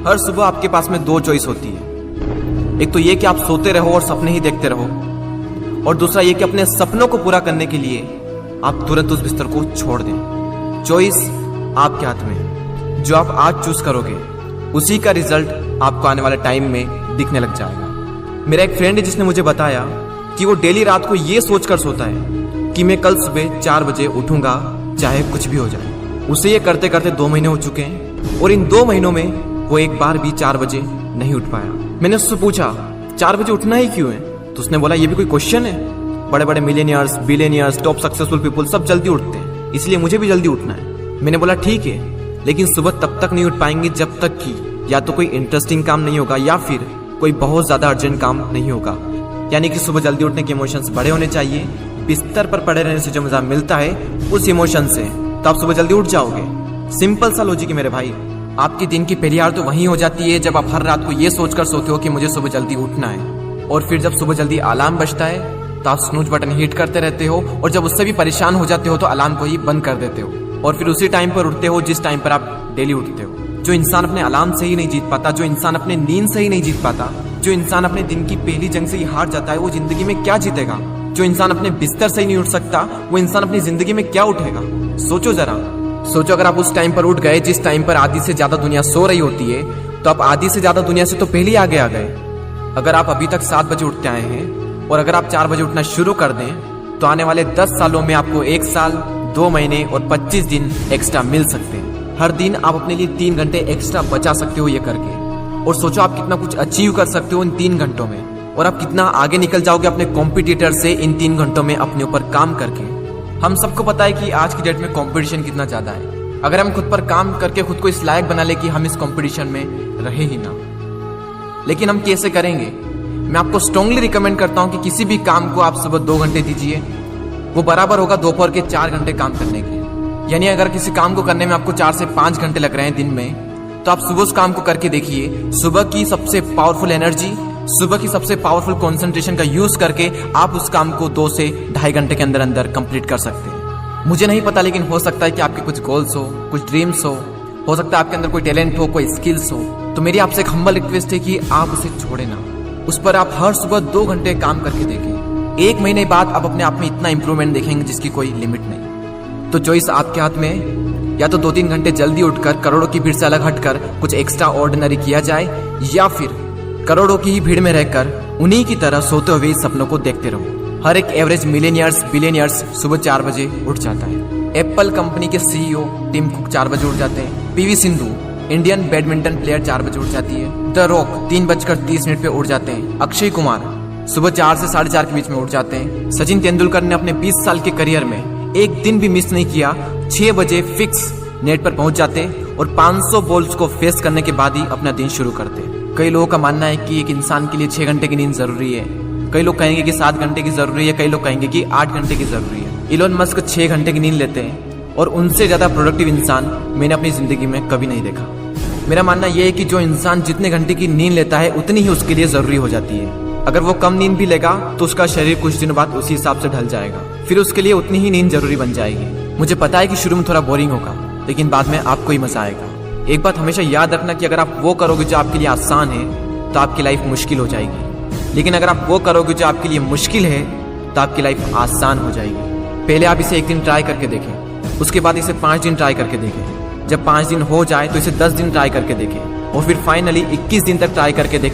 हर सुबह आपके पास में दो चॉइस होती है। एक तो ये कि आप सोते रहो और सपने ही देखते रहो, और दूसरा ये कि अपने सपनों को पूरा करने के लिए आप तुरंत उस बिस्तर को छोड़ दें। चॉइस आपके हाथ में है। जो आप आज चूज करोगे उसी का रिजल्ट आपको आने वाले टाइम में दिखने लग जाएगा। मेरा एक फ्रेंड है जिसने मुझे बताया कि वो डेली रात को ये सोचकर सोता है कि मैं कल सुबह 4 बजे उठूंगा चाहे कुछ भी हो जाए। उसे ये करते करते 2 महीने हो चुके हैं और इन 2 महीनों में वो एक बार भी 4 बजे नहीं उठ पाया। मैंने उससे पूछा 4 बजे उठना ही क्यों है, तो उसने बोला ये भी कोई क्वेश्चन है। बड़े बड़े millionaires, billionaires, top successful people सब जल्दी उठते हैं, इसलिए मुझे भी जल्दी उठना है। मैंने बोला ठीक है, लेकिन सुबह तब तक नहीं उठ पाएंगे जब तक कि या तो कोई इंटरेस्टिंग काम नहीं होगा या फिर कोई बहुत ज्यादा अर्जेंट काम नहीं होगा। यानी कि सुबह जल्दी उठने के इमोशंस बड़े होने चाहिए। बिस्तर पर पड़े रहने से जो मजा मिलता है उस इमोशन से, तो आप सुबह जल्दी उठ जाओगे। सिंपल सा लॉजिक है मेरे भाई। आपकी दिन की पहली हार तो वहीं हो जाती है जब आप हर रात को ये सोचकर सोते हो कि मुझे सुबह जल्दी उठना है, और फिर जब सुबह जल्दी अलार्म बजता है तो आप स्नूज बटन हिट करते रहते हो, और जब उससे भी परेशान हो जाते हो तो अलार्म को ही बंद कर देते हो, और फिर उसी टाइम पर उठते हो जिस टाइम पर आप डेली उठते हो। जो इंसान अपने अलार्म से ही नहीं जीत पाता, जो इंसान अपने नींद से ही नहीं जीत पाता, जो इंसान अपने दिन की पहली जंग से ही हार जाता है, वो जिंदगी में क्या जीतेगा। जो इंसान अपने बिस्तर से ही नहीं उठ सकता, वो इंसान अपनी जिंदगी में क्या उठेगा। सोचो जरा, सोचो अगर आप उस टाइम पर उठ गए जिस टाइम पर आधी से ज्यादा दुनिया सो रही होती है, तो आप आधी से ज्यादा दुनिया से तो पहले ही आगे आ गए। अगर आप अभी तक 7 बजे उठते आए हैं और अगर आप 4 बजे उठना शुरू कर दें तो आने वाले 10 सालों में आपको 1 साल, 2 महीने और 25 दिन एक्स्ट्रा मिल सकते हैं। हर दिन आप अपने लिए 3 घंटे एक्स्ट्रा बचा सकते हो ये करके, और सोचो आप कितना कुछ अचीव कर सकते हो इन 3 घंटों में, और आप कितना आगे निकल जाओगे अपने कॉम्पिटिटर से इन 3 घंटों में अपने ऊपर काम करके। हम सबको पता है कि आज की डेट में कंपटीशन कितना ज्यादा है। अगर हम खुद पर काम करके खुद को इस लायक बना ले कि हम इस कंपटीशन में रहे ही ना, लेकिन हम कैसे करेंगे? मैं आपको स्ट्रांगली रिकमेंड करता हूं कि किसी भी काम को आप सुबह 2 घंटे दीजिए, वो बराबर होगा दोपहर के 4 घंटे काम करने के। यानी अगर किसी काम को करने में आपको 4 से 5 घंटे लग रहे हैं दिन में, तो आप सुबह उस काम को करके देखिए। सुबह की सबसे पावरफुल एनर्जी, सुबह की सबसे पावरफुल कंसंट्रेशन का यूज करके आप उस काम को 2 से 2.5 घंटे के अंदर अंदर कंप्लीट कर सकते हैं। मुझे नहीं पता, लेकिन हो सकता है कि आपके कुछ गोल्स कुछ ड्रीम्स हो सकता है आपके अंदर कोई टैलेंट हो, कोई स्किल्स हो, तो मेरी आपसे एक हम्बल रिक्वेस्ट है कि आप उसे छोड़े ना। उस पर आप हर सुबह 2 घंटे काम करके देखें। 1 महीने बाद आप अपने आप में इतना इंप्रूवमेंट देखेंगे जिसकी कोई लिमिट नहीं। तो चॉइस आपके हाथ में है, या तो 2-3 घंटे जल्दी उठकर करोड़ों की भीड़ से अलग हटकर कुछ एक्स्ट्रा ऑर्डिनरी किया जाए, या फिर करोड़ों की ही भीड़ में रहकर उन्हीं की तरह सोते हुए सपनों को देखते रहो। हर एक एवरेज मिलियनियर्स, बिलियनियर्स सुबह 4 बजे उठ जाता है। एप्पल कंपनी के सीईओ टिम कुक 4 बजे उठ जाते हैं। PV Sindhu, Indian badminton player 4 बजे उठ जाती है। द रॉक 3:30 पे उठ जाते हैं। अक्षय कुमार सुबह 4 से 4:30 के बीच में उठ जाते हैं। सचिन तेंदुलकर ने अपने 20 साल के करियर में एक दिन भी मिस नहीं किया। 6 बजे फिक्स नेट पर पहुंच जाते और 500 बॉल्स को फेस करने के बाद ही अपना दिन शुरू करते। कई लोगों का मानना है कि एक इंसान के लिए 6 घंटे की नींद जरूरी है, कई लोग कहेंगे कि 7 घंटे की जरूरी है, कई लोग कहेंगे कि 8 घंटे की जरूरी है। इलोन मस्क 6 घंटे की नींद लेते हैं, और उनसे ज्यादा प्रोडक्टिव इंसान मैंने अपनी जिंदगी में कभी नहीं देखा। मेरा मानना यह है कि जो इंसान जितने घंटे की नींद लेता है उतनी ही उसके लिए जरूरी हो जाती है। अगर वो कम नींद भी लेगा तो उसका शरीर कुछ दिनों बाद उसी हिसाब से ढल जाएगा, फिर उसके लिए उतनी ही नींद जरूरी बन जाएगी। मुझे पता है कि शुरू में थोड़ा बोरिंग होगा, लेकिन बाद में आपको ही मजा आएगा। एक बात हमेशा याद रखना कि अगर आप वो करोगे जो आपके लिए आसान है तो आपकी लाइफ मुश्किल हो जाएगी, लेकिन अगर आप वो करोगे जो आपके लिए मुश्किल है तो आपकी लाइफ आसान हो जाएगी। पहले आप इसे 1 दिन ट्राई करके देखें, उसके बाद इसे 5 दिन ट्राई करके देखें। जब 5 दिन हो जाए तो इसे 10 दिन ट्राई करके देखें, और फिर फाइनली 21 दिन तक ट्राई करके देखें।